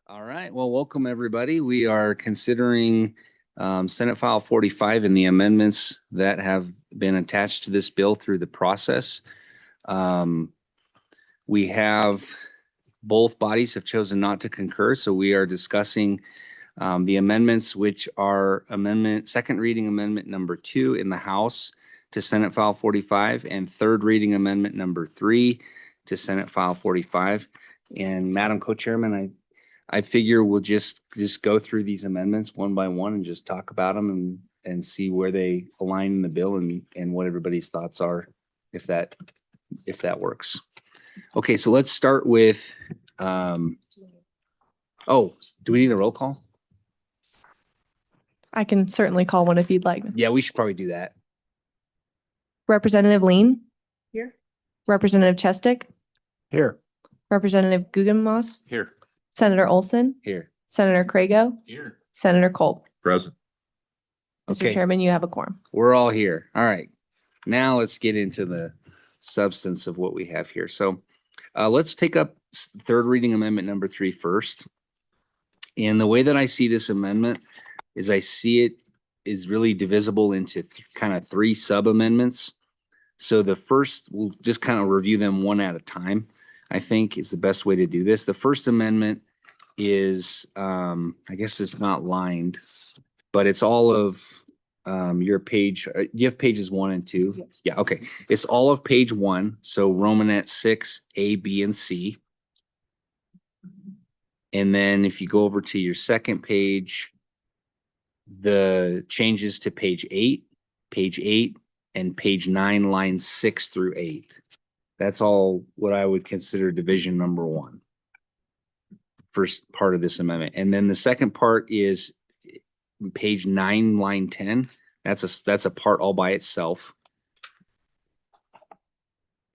All right. Well, welcome everybody. We are considering Senate File 45 and the amendments that have been attached to this bill through the process. We have both bodies have chosen not to concur, so we are discussing the amendments, which are second reading amendment number 2 in the House to Senate File 45 and third reading amendment number 3 to Senate File 45. And Madam Co-Chairman, I figure we'll just go through these amendments one by one and just talk about them and see where they align in the bill and what everybody's thoughts are, if that works. Okay, so let's start with, do we need a roll call? I can certainly call one if you'd like. Yeah, we should probably do that. Representative Lean? Here. Representative Chestick? Here. Representative Guggenmoss? Here. Senator Olson? Here. Senator Crago? Here. Senator Kolb? Present. Mr. Okay. Chairman, you have a quorum. We're all here. All right. Now let's get into the substance of what we have here. So let's take up third reading amendment number 3 first. And the way that I see this amendment is I see it is really divisible into kind of 3 sub amendments. So the first, we'll just kind of review them one at a time, I think is the best way to do this. The first amendment is, I guess it's not lined, but it's all of your page. You have pages 1 and 2? Yes. Yeah, okay. It's all of page 1. So Romanet 6, A, B, and C. And then if you go over to your second page, the changes to page 8, and page 9, lines 6 through 8. That's all what I would consider division number 1. First part of this amendment. And then the second part is page 9, line 10. That's a part all by itself.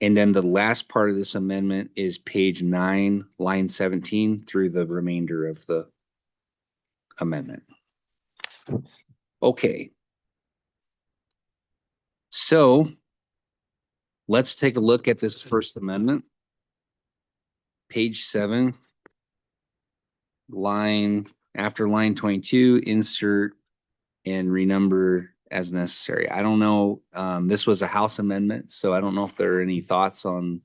And then the last part of this amendment is page 9, line 17 through the remainder of the amendment. Okay. So let's take a look at this first amendment. Page 7, after line 22, insert and renumber as necessary. I don't know. This was a House amendment, so I don't know if there are any thoughts on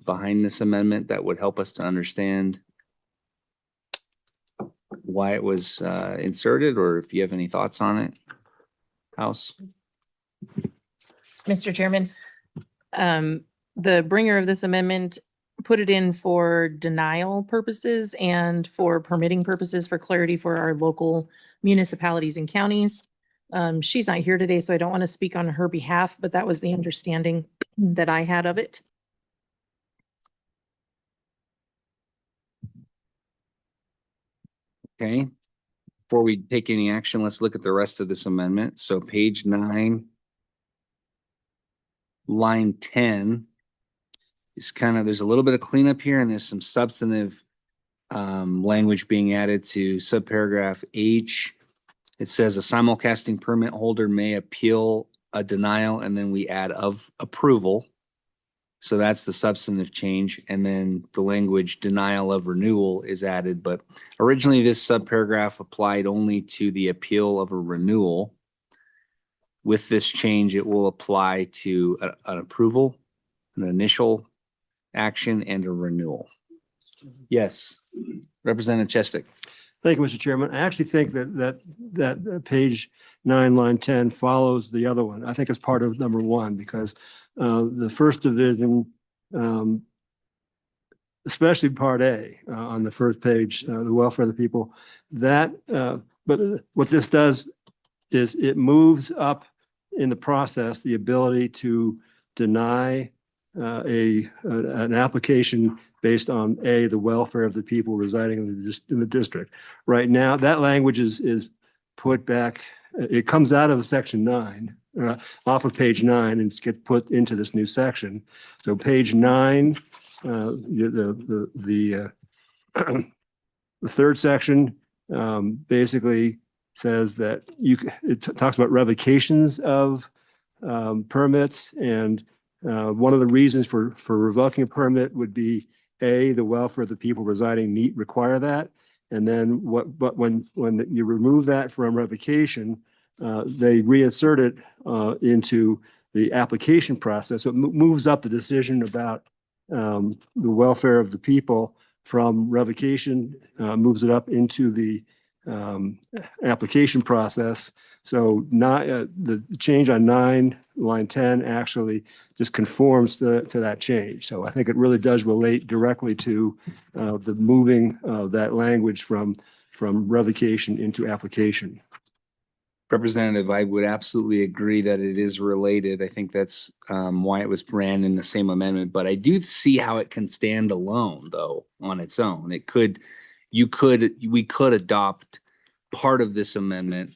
behind this amendment that would help us to understand why it was inserted, or if you have any thoughts on it, House. Mr. Chairman, the bringer of this amendment put it in for denial purposes and for permitting purposes for clarity for our local municipalities and counties. She's not here today, so I don't want to speak on her behalf, but that was the understanding that I had of it. Okay. Before we take any action, let's look at the rest of this amendment. So page 9, line 10 is there's a little bit of cleanup here, and there's some substantive language being added to subparagraph H. It says a simulcasting permit holder may appeal a denial, and then we add of approval. So that's the substantive change. And then the language denial of renewal is added, but originally this subparagraph applied only to the appeal of a renewal. With this change, it will apply to an approval, an initial action, and a renewal. Yes, Representative Chestick. Thank you, Mr. Chairman. I actually think that page 9, line 10 follows the other one. I think it's part of number 1 because the first division, especially part A on the first page, the welfare of the people, but what this does is it moves up in the process the ability to deny an application based on the welfare of the people residing in the district. Right now, that language is put back. It comes out of section 9, off of page 9, and gets put into this new section. So page 9, the third section basically says that it talks about revocations of permits, and one of the reasons for revoking a permit would be the welfare of the people residing need require that. And then but when you remove that from revocation, they reinsert it into the application process. So it moves up the decision about the welfare of the people from revocation, moves it up into the application process. So not the change on 9, line 10 actually just conforms to that change. So I think it really does relate directly to the moving of that language from revocation into application. Representative, I would absolutely agree that it is related. I think that's why it was ran in the same amendment, but I do see how it can stand alone though on its own. We could adopt part of this amendment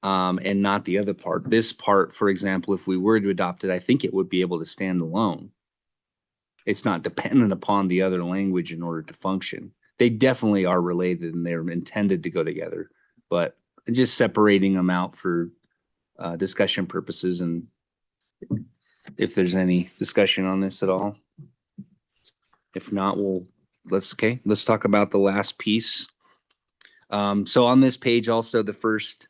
and not the other part. This part, for example, if we were to adopt it, I think it would be able to stand alone. It's not dependent upon the other language in order to function. They definitely are related and they're intended to go together, but just separating them out for discussion purposes. And if there's any discussion on this at all, if not, let's talk about the last piece. So on this page, also the first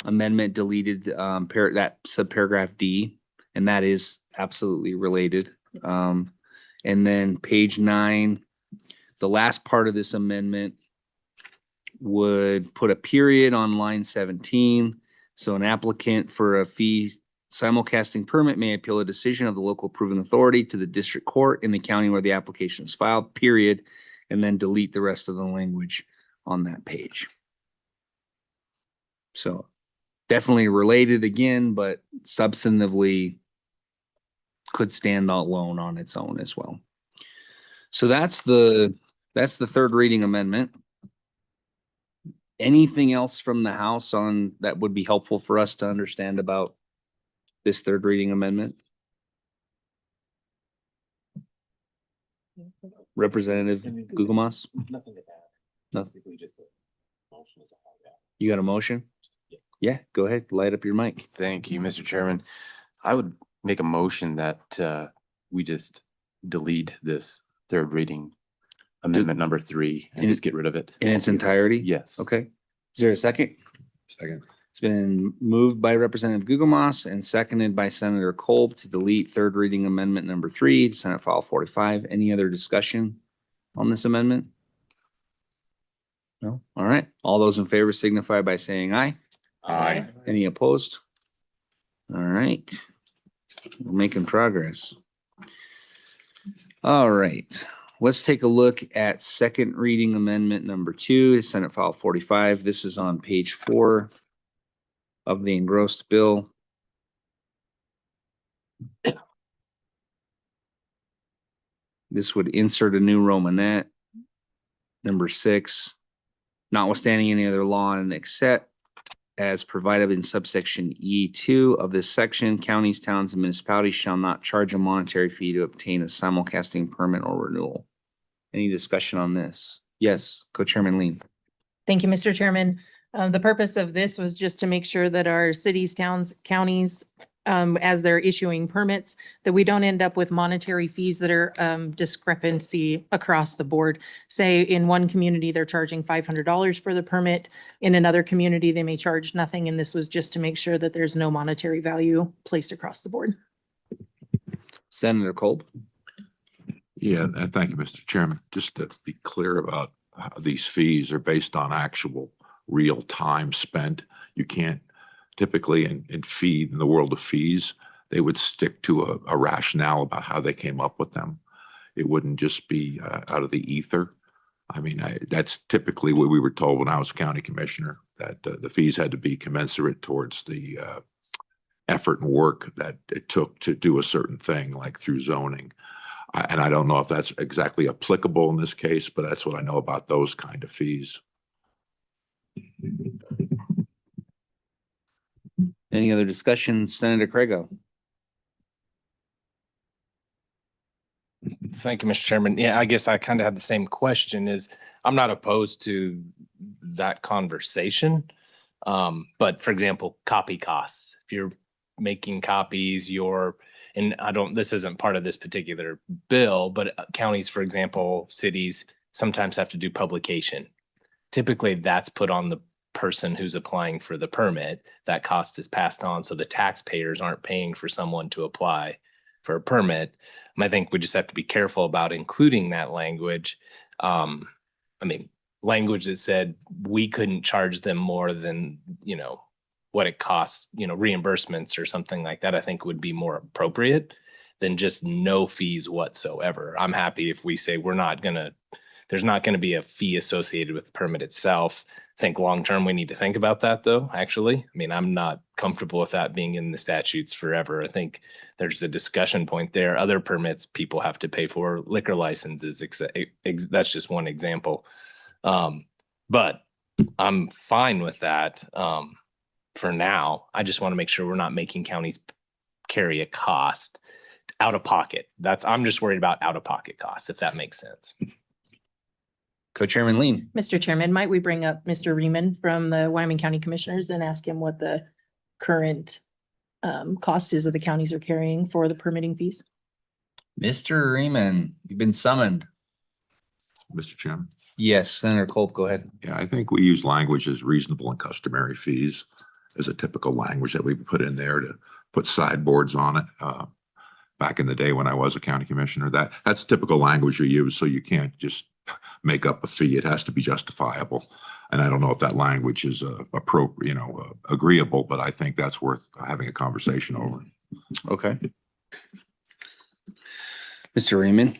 amendment deleted that subparagraph D, and that is absolutely related. And then page 9, the last part of this amendment would put a period on line 17. So an applicant for a fee simulcasting permit may appeal a decision of the local approving authority to the district court in the county where the application is filed, period, and then delete the rest of the language on that page. So definitely related again, but substantively could stand alone on its own as well. So that's the third reading amendment. Anything else from the House on that would be helpful for us to understand about this third reading amendment? Representative Gugelmas? Nothing to add. Nothing. Basically just a motion is all I got. You got a motion? Yeah, go ahead. Light up your mic. Thank you, Mr. Chairman. I would make a motion that we just delete this third reading amendment number 3 and In- just get rid of it. In its entirety? Yes. Okay. Is there a second? Second. It's been moved by Representative Gugelmas and seconded by Senator Kolb to delete third reading amendment number 3, Senate File 45. Any other discussion on this amendment? No? All right. All those in favor signify by saying aye. Aye. Any opposed? All right. We're making progress. All right. Let's take a look at second reading amendment number 2, Senate File 45. This is on page 4 of the engrossed bill. This would insert a new Romanette. Number 6, notwithstanding any other law and except as provided in subsection E2 of this section, counties, towns, and municipalities shall not charge a monetary fee to obtain a simulcasting permit or renewal. Any discussion on this? Yes, Co-Chairman Lean. Thank you, Mr. Chairman. The purpose of this was just to make sure that our cities, towns, counties, as they're issuing permits, that we don't end up with monetary fees that are discrepancy across the board. Say in one community, they're charging $500 for the permit. In another community, they may charge nothing. And this was just to make sure that there's no monetary value placed across the board. Senator Kolb. Yeah, thank you, Mr. Chairman. Just to be clear about how these fees are based on actual real time spent. You can't typically in the world of fees, they would stick to a rationale about how they came up with them. It wouldn't just be out of the ether. I mean, that's typically what we were told when I was county commissioner, that the fees had to be commensurate towards the effort and work that it took to do a certain thing, like through zoning. And I don't know if that's exactly applicable in this case, but that's what I know about those kind of fees. Any other discussion? Senator Craigo. Thank you, Mr. Chairman. Yeah, I guess I kind of had the same question. I'm not opposed to that conversation. But for example, copy costs. If you're making copies, and this isn't part of this particular bill, but counties, for example, cities sometimes have to do publication. Typically that's put on the person who's applying for the permit. That cost is passed on, so the taxpayers aren't paying for someone to apply for a permit. I think we just have to be careful about including that language. Language that said we couldn't charge them more than, what it costs, reimbursements or something like that, I think would be more appropriate than just no fees whatsoever. I'm happy if we say there's not going to be a fee associated with the permit itself. I think long-term, we need to think about that though, actually. I'm not comfortable with that being in the statutes forever. I think there's a discussion point there. Other permits people have to pay for, liquor licenses, that's just one example. But I'm fine with that for now. I just want to make sure we're not making counties carry a cost out of pocket. I'm just worried about out-of-pocket costs, if that makes sense. Co-Chairman Lean. Mr. Chairman, might we bring up Mr. Riemann from the Wyoming County Commissioners and ask him what the current cost is that the counties are carrying for the permitting fees? Mr. Riemann, you've been summoned. Mr. Chairman. Yes, Senator Culp, go ahead. Yeah, I think we use language as reasonable and customary fees as a typical language that we put in there to put sideboards on it. Back in the day when I was a county commissioner, that's typical language you use, so you can't just make up a fee. It has to be justifiable. And I don't know if that language is appropriate, agreeable, but I think that's worth having a conversation over. Okay. Mr. Riemann.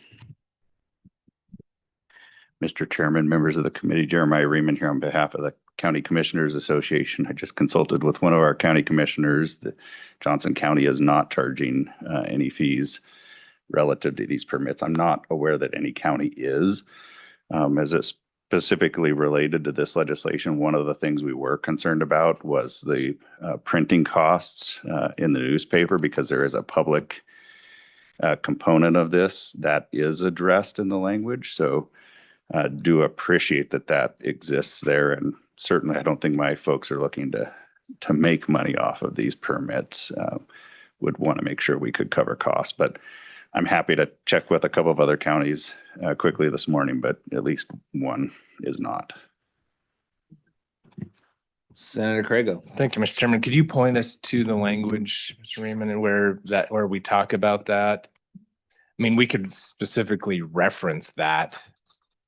Mr. Chairman, members of the committee, Jeremiah Riemann here on behalf of the County Commissioners Association. I just consulted with one of our county commissioners. The Johnson County is not charging any fees relative to these permits. I'm not aware that any county is. As it specifically related to this legislation, one of the things we were concerned about was the printing costs in the newspaper, because there is a public component of this that is addressed in the language. So do appreciate that exists there. And certainly I don't think my folks are looking to make money off of these permits. Would want to make sure we could cover costs, but I'm happy to check with a couple of other counties quickly this morning, but at least one is not. Senator Craigo. Thank you, Mr. Chairman. Could you point us to the language, Mr. Raymond, and where we talk about that? We could specifically reference that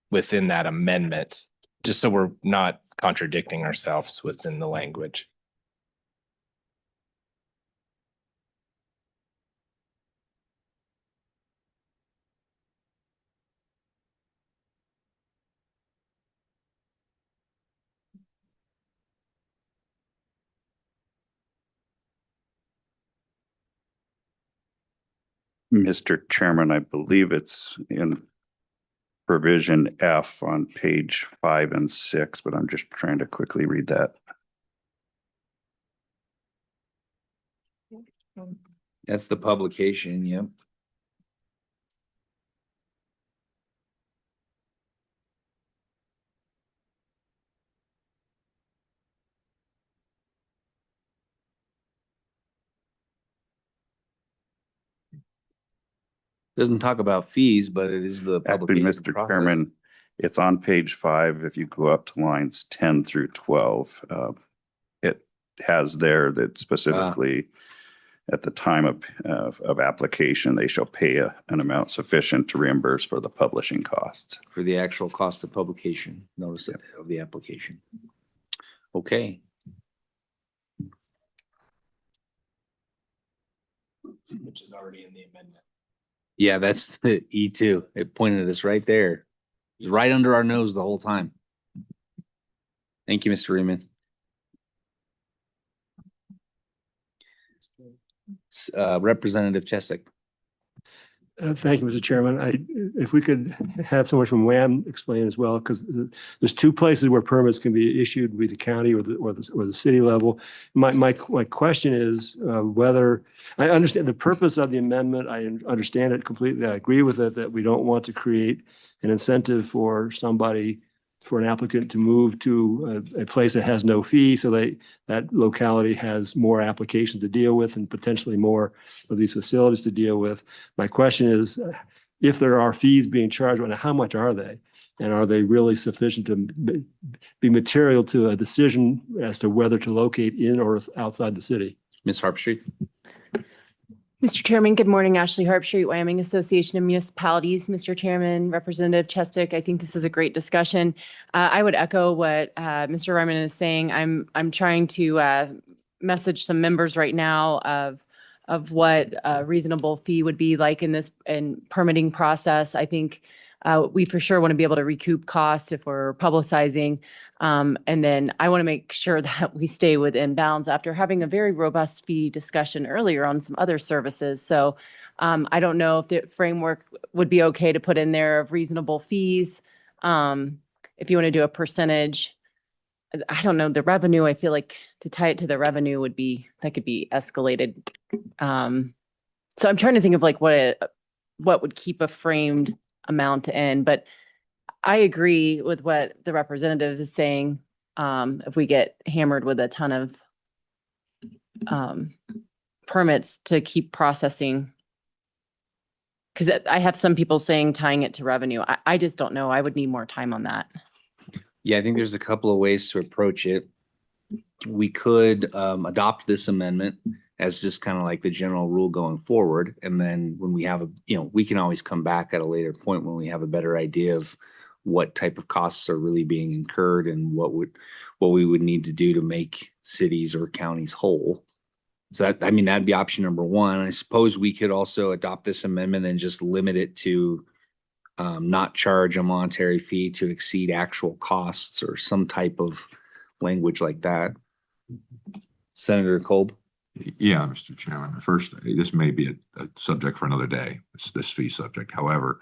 within that amendment, just so we're not contradicting ourselves within the language. Mr. Chairman, I believe it's in provision F on page 5 and 6, but I'm just trying to quickly read that. That's the publication, yep. Doesn't talk about fees, but it is the Actually, publication Mr. process. Chairman, it's on page 5. If you go up to lines 10 through 12, it has there that specifically at the time of application, they shall pay an amount sufficient to reimburse for the publishing costs. For the actual cost of publication, notice of the application. Okay. Which is already in the amendment. Yeah, that's the E2. It pointed at us right there. It was right under our nose the whole time. Thank you, Mr. Riemann. Representative Chesek. Thank you, Mr. Chairman. If we could have someone from WAM explain as well, because there's two places where permits can be issued, be the county or the city level. My question is whether I understand the purpose of the amendment. I understand it completely. I agree with it that we don't want to create an incentive for somebody for an applicant to move to a place that has no fee, so that locality has more applications to deal with and potentially more of these facilities to deal with. My question is, if there are fees being charged, how much are they? And are they really sufficient to be material to a decision as to whether to locate in or outside the city? Ms. Harpstreet? Mr. Chairman, good morning. Ashley Harpstreet, Wyoming Association of Municipalities. Mr. Chairman, Representative Chestick, I think this is a great discussion. I would echo what Mr. Ryman is saying. I'm trying to message some members right now of what a reasonable fee would be like in this permitting process. I think we for sure want to be able to recoup costs if we're publicizing. And then I want to make sure that we stay within bounds after having a very robust fee discussion earlier on some other services. So I don't know if the framework would be okay to put in there of reasonable fees. If you want to do a percentage, I don't know, the revenue, I feel like to tie it to the revenue would be, that could be escalated. So I'm trying to think of like what would keep a framed amount in, but I agree with what the representative is saying. If we get hammered with a ton of permits to keep processing, because I have some people saying tying it to revenue. I just don't know. I would need more time on that. Yeah, I think there's a couple of ways to approach it. We could adopt this amendment as just kind of like the general rule going forward. And then when we have we can always come back at a later point when we have a better idea of what type of costs are really being incurred and what we would need to do to make cities or counties whole. So that'd be option number one. I suppose we could also adopt this amendment and just limit it to not charge a monetary fee to exceed actual costs or some type of language like that. Senator Kolb? Yeah, Mr. Chairman. First, this may be a subject for another day. It's this fee subject. However,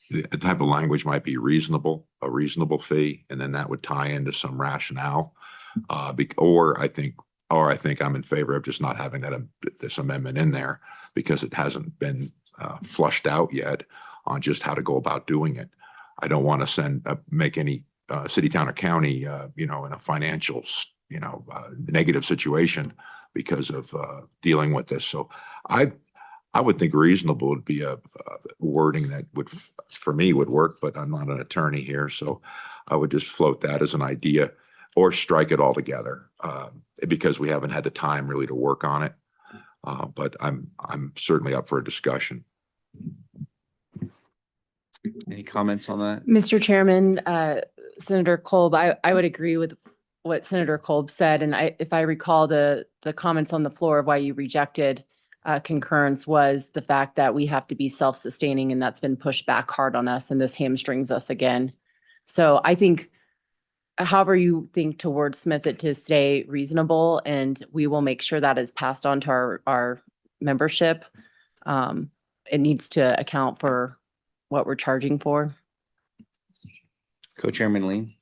the type of language might be reasonable, a reasonable fee, and then that would tie into some rationale. Or I think I'm in favor of just not having this amendment in there because it hasn't been flushed out yet on just how to go about doing it. I don't want to make any city, town, or county, in a financial, negative situation because of dealing with this. So I would think reasonable would be a wording that would, for me, would work, but I'm not an attorney here. So I would just float that as an idea or strike it altogether because we haven't had the time really to work on it. But I'm certainly up for a discussion. Any comments on that? Mr. Chairman, Senator Kolb, I would agree with what Senator Kolb said. And if I recall the comments on the floor of why you rejected concurrence was the fact that we have to be self-sustaining, and that's been pushed back hard on us, and this hamstrings us again. So I think however you think to wordsmith it to stay reasonable, and we will make sure that is passed on to our membership. It needs to account for what we're charging for. Co-Chairman Lean?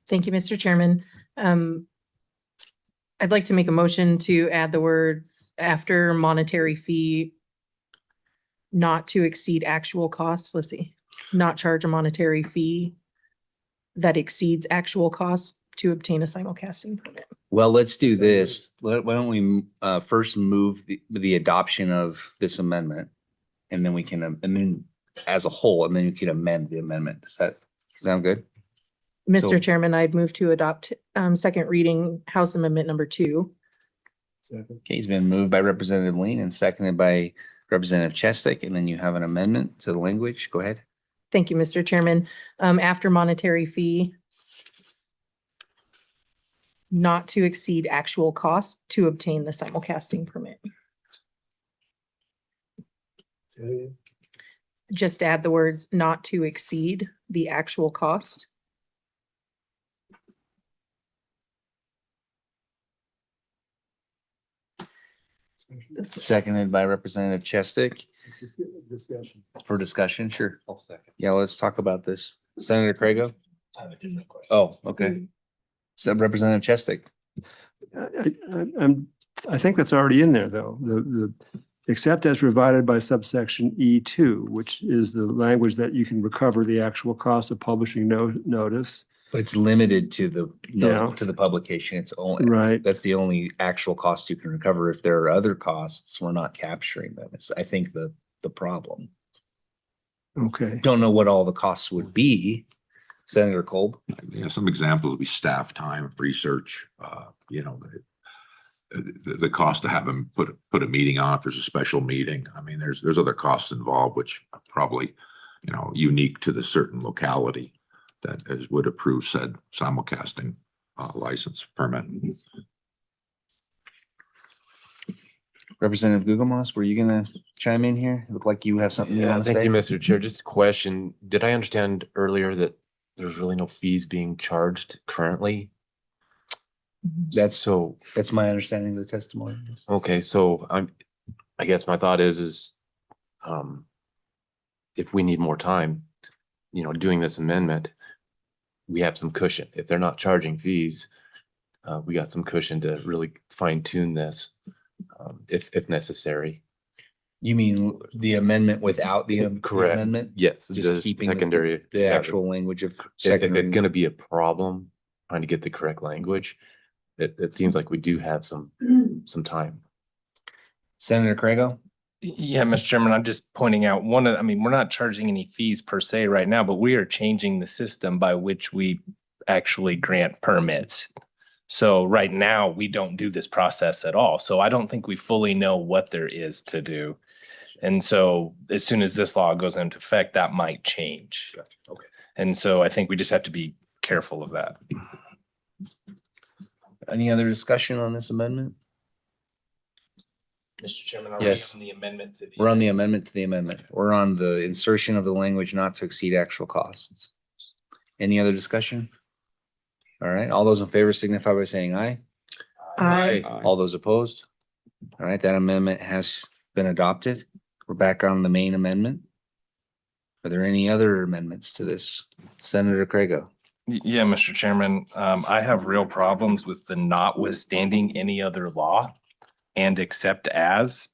Thank you, Mr. Chairman. I'd like to make a motion to add the words after monetary fee not to exceed actual costs. Let's see, not charge a monetary fee that exceeds actual costs to obtain a simulcasting permit. Well, let's do this. Why don't we first move the adoption of this amendment, and then we can amend as a whole, and then you can amend the amendment. Does that sound good? Mr. So- Chairman, I'd move to adopt second reading House Amendment number 2. Okay, it's been moved by Representative Lean and seconded by Representative Chestick, and then you have an amendment to the language. Go ahead. Thank you, Mr. Chairman. After monetary fee not to exceed actual cost to obtain the simulcasting permit. Just add the words not to exceed the actual cost. Seconded by Representative Chestick Discussion. for discussion. Sure. I'll second. Yeah, let's talk about this. Senator Crago? I have a different question. Oh, okay. So Representative Chestick. I think that's already in there, though. The except as provided by subsection E2, which is the language that you can recover the actual cost of publishing notice. But it's limited to the, Yeah. to the publication. It's only, Right. that's the only actual cost you can recover. If there are other costs, we're not capturing them. It's, I think, the problem. Okay. Don't know what all the costs would be. Senator Kolb? Yeah, some examples would be staff time, research, you know, the cost to have them put a meeting on if there's a special meeting. I mean, there's other costs involved, which are probably, you know, unique to the certain locality that would approve said simulcasting license permit. Representative Gugelmoss, were you gonna chime in here? Look like you have something you Yeah, want to thank say? you, Mr. Chair. Just a question. Did I understand earlier that there's really no fees being charged currently? That's, So, that's my understanding of the testimony. okay, so I guess my thought is, if we need more time, you know, doing this amendment, we have some cushion. If they're not charging fees, we got some cushion to really fine tune this, if necessary. You mean the amendment without the Correct. amendment? Yes, Just the keeping secondary. the yeah, actual language of If second it's reading? gonna be a problem, trying to get the correct language, it seems like we do have some time. Senator Craigo? Yeah, Mr. Chairman, I'm just pointing out I mean, we're not charging any fees per se right now, but we are changing the system by which we actually grant permits. So right now, we don't do this process at all. So I don't think we fully know what there is to do. And so as soon as this law goes into effect, that might change. Okay. And so I think we just have to be careful of that. Any other discussion on this amendment? Mr. Chairman, Yes. on the amendment to the? We're on the amendment to the amendment. We're on the insertion of the language not to exceed actual costs. Any other discussion? All right, all those in favor signify by saying aye. Aye. All those opposed? All right, that amendment has been adopted. We're back on the main amendment. Are there any other amendments to this? Senator Craigo? Yeah, Mr. Chairman, I have real problems with the notwithstanding any other law and except as.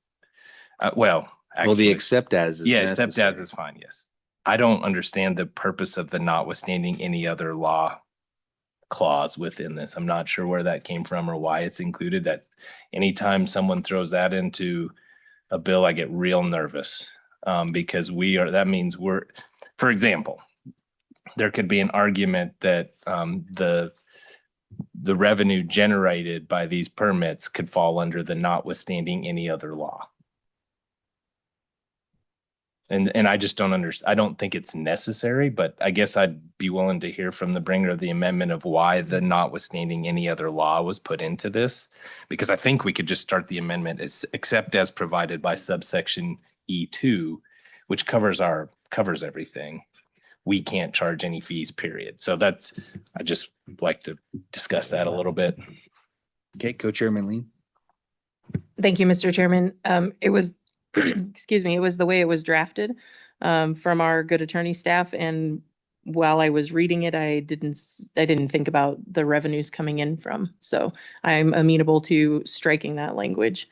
Well, Well, the actually, accept as is yeah, except as necessary. is fine, yes. I don't understand the purpose of the notwithstanding any other law clause within this. I'm not sure where that came from or why it's included. That's anytime someone throws that into a bill, I get real nervous. Because that means for example, there could be an argument that the revenue generated by these permits could fall under the notwithstanding any other law. And I just don't understand. I don't think it's necessary, but I guess I'd be willing to hear from the bringer of the amendment of why the notwithstanding any other law was put into this. Because I think we could just start the amendment as except as provided by subsection E2, which covers everything. We can't charge any fees, period. So I just like to discuss that a little bit. Okay, Co-Chairman Lean. Thank you, Mr. Chairman. It was, excuse me, it was the way it was drafted from our good attorney staff. And while I was reading it, I didn't think about the revenues coming in from. So I'm amenable to striking that language.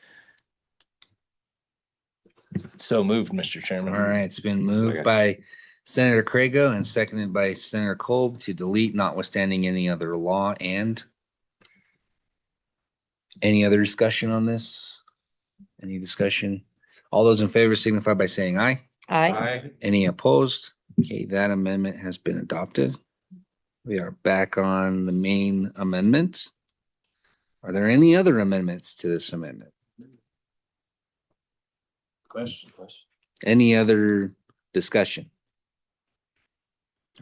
So moved, Mr. Chairman. All right, it's been moved by Senator Craigo and seconded by Senator Kolb to delete notwithstanding any other law and any other discussion on this? Any discussion? All those in favor signify by saying aye. Aye. Any opposed? Okay, that amendment has been adopted. We are back on the main amendment. Are there any other amendments to this amendment? Question. Any other discussion?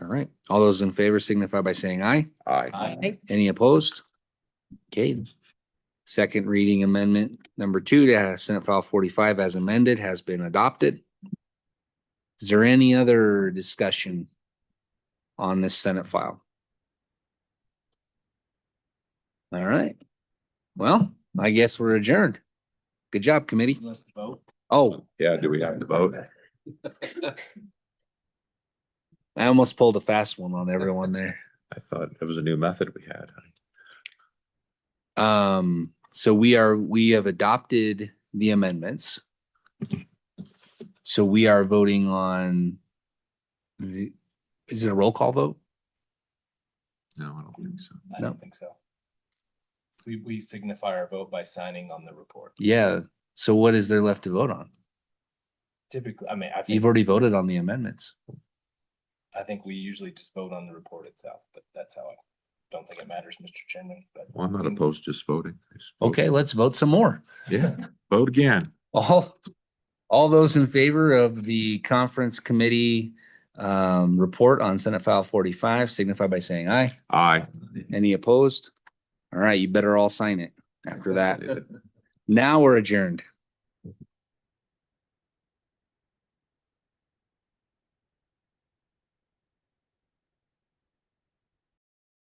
All right, all those in favor signify by saying aye. Aye. Any opposed? Okay. Second reading amendment number 2 to Senate File 45 as amended has been adopted. Is there any other discussion on this Senate file? All right. Well, I guess we're adjourned. Good job, committee. Oh, Yeah, do we have to vote? I almost pulled a fast one on everyone there. I thought it was a new method we had. So we have adopted the amendments. So we are voting on is it a roll call vote? No, I don't think so. I No. don't think so. We signify our vote by signing on the report. Yeah, so what is there left to vote on? Typically, I mean, You've already voted on the amendments. I think we usually just vote on the report itself, but that's how I don't think it matters, Mr. Chairman, but. Well, I'm not opposed to just voting. Just vote. Okay, let's vote some more. Yeah, vote again. All those in favor of the conference committee report on Senate File 45 signify by saying aye. Aye. Any opposed? All right, you better all sign it after that. Now we're adjourned.